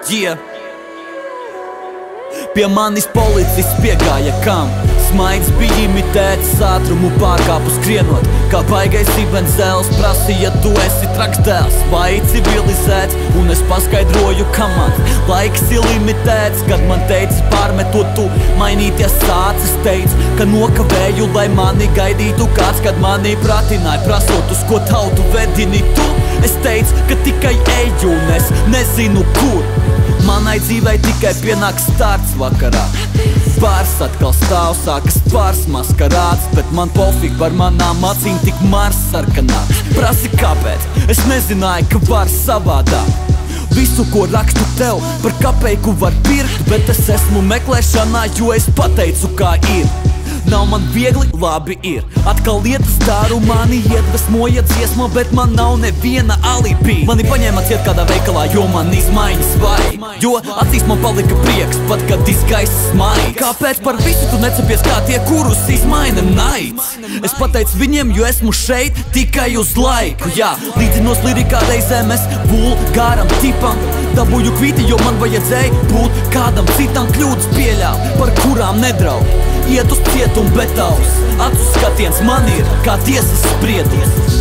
Yeah. Pie manis policists piegāja kam? Smaids bija imitēts, ātrumu pārkāpu skrienot. Kā baigais ibenzēls prasīja, tu esi traks dēls vai civilizēts, un es paskaidroju, ka man laiks ir limitēts. Kad man teica pārmetot tu mainīties sācis, teicu, ka nokavēju, lai mani gaidītu kāds. Kad mani pratināja, prasot, uz ko tautu vedini tu, es teicu, ka tikai eju, un es nezinu kur. Manai dzīvei tikai pienāks starts vakarā. Bārs atkal stāv, sākas pārs maskarāts, bet man pofīgi par manām acīm tik mars sarkanāks. Prasi kāpēc? Es nezināju, ka var savādāk. Visu, ko rakstu tev, par kapeiku var pirkt, bet es esmu meklēšanā, jo es pateicu, kā ir. Nav man viegli, labi ir. Atkal lietas daru, mani iedvesmoja dziesma, bet man nav neviena alibi. Mani paņēma ciet kādā veikalā, jo man izmaiņas vajag. Jo acīs man palika prieks, pat kad izgaiss smaids. Kāpēc par visu tu necepies kā tie, kurus izmaina naids? Es pateicu viņiem, jo esmu šeit tikai uz laiku. Jā, līdzinos lirikā reizēm es vulgāram tipam dabūju kvīti, jo man vajadzēja būt kādam citam. Kļūdas pieļauj, par kurām nedraud. Iet uz cietumu, bet tavs acu skatiens man ir kā tiesas spriedums.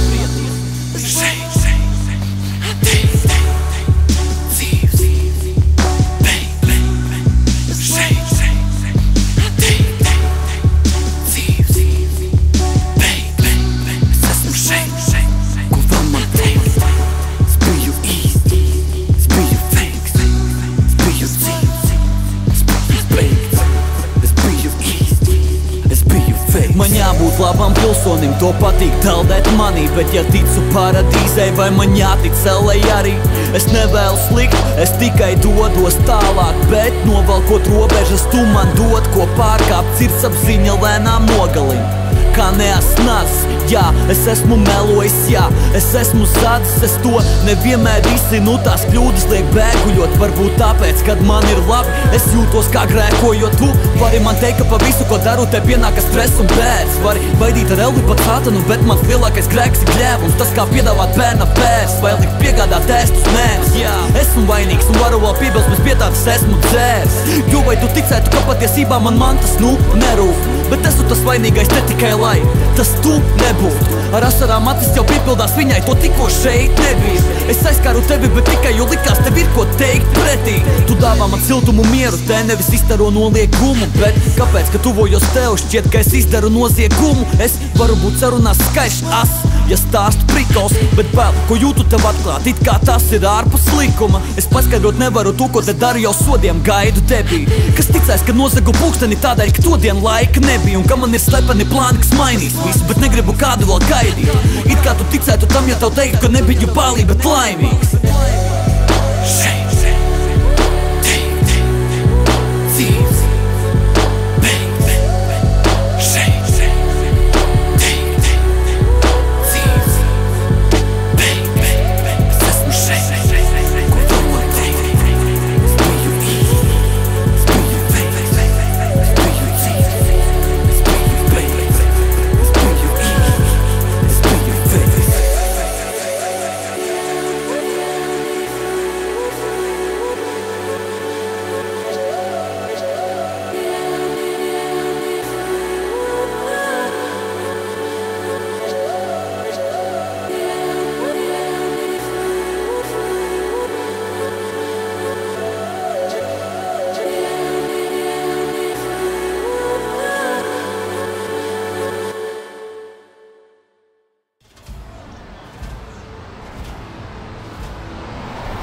Man jābūt labam pilsonim, to patīk taldēt manī, bet ja ticu paradīzei, vai man jātic LA arī? Es nevēlu slikt, es tikai dodos tālāk, bet novalkot robežas, tu man dod, ko pārkāpt. Sirdsapziņa lēnām nogalina, kā neasnās. Jā, es esmu melojis, jā, es esmu zadzis, es to nevienmēr izsinu, tās kļūdas liek bēguļot. Varbūt tāpēc, kad man ir labi, es jūtos kā grēkojot. Tu vari man teikt, ka pa visu, ko daru, te pienākas stress un bēdas. Vari baidīt ar eldi pat sātanu, bet mans lielākais grēks ir gļēvums. Tas kā piedāvāt bērna pērs, vai likt piegādāt ēstus nēs. Jā, esmu vainīgs un varu vēl piebilst, bez pietātas esmu dzērs. Jo vai tu ticētu, ka patiesībā man mantas, nerūp? Bet esmu tas vainīgais ne tikai lai tas tu nebūtu. Ar asarām acis jau piepildās viņai, to tikko šeit nebija. Es aizskāru tevi, bet tikai jo likās tev ir ko teikt pretī. Tu dāvā man siltumu mieru, te nevis iztaro noliegumu. Bet kāpēc, ka tuvojos tev, šķiet, ka es izdaru noziegumu? Es varu būt sarunās skaišs as, ja stāstu prikols, bet bail, ko jūtu tev atklāt, it kā tas ir ārpus likuma. Es paskaidrot nevaru to, ko te daru, jau sodiem gaidu tevi. Kas ticēs, ka nozagu pulksteni tādēļ, ka to dienu laika nebija, un ka man ir slepeni plāni, kas mainīs visu, bet negribu kādu vēl gaidīt. It kā tu ticētu tam, ja tev teiktu, ka nebiju bālī, bet laimīgs.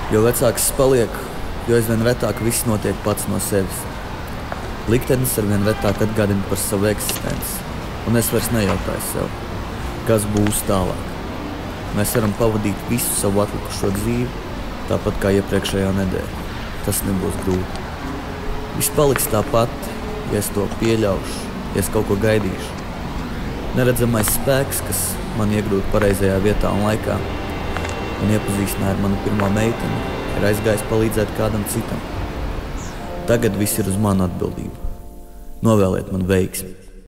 Jo vecāks es palieku, jo aizvien retāk viss notiek pats no sevis. Liktenis arvien retāk atgādina par savu eksistenci, un es vairs nejautāju sev, kas būs tālāk. Mēs varam pavadīt visu savu atlikušo dzīvi, tāpat kā iepriekšējā nedēļa. Tas nebūs grūti. Viss paliks tāpat, ja es to pieļaušu, ja es kaut ko gaidīšu. Neredzamais spēks, kas man iegrūda pareizajā vietā un laikā, un iepazīstināja ar manu pirmo meiteni, ir aizgājis palīdzēt kādam citam. Tagad viss ir uz manu atbildību. Novēliet man veiksmi!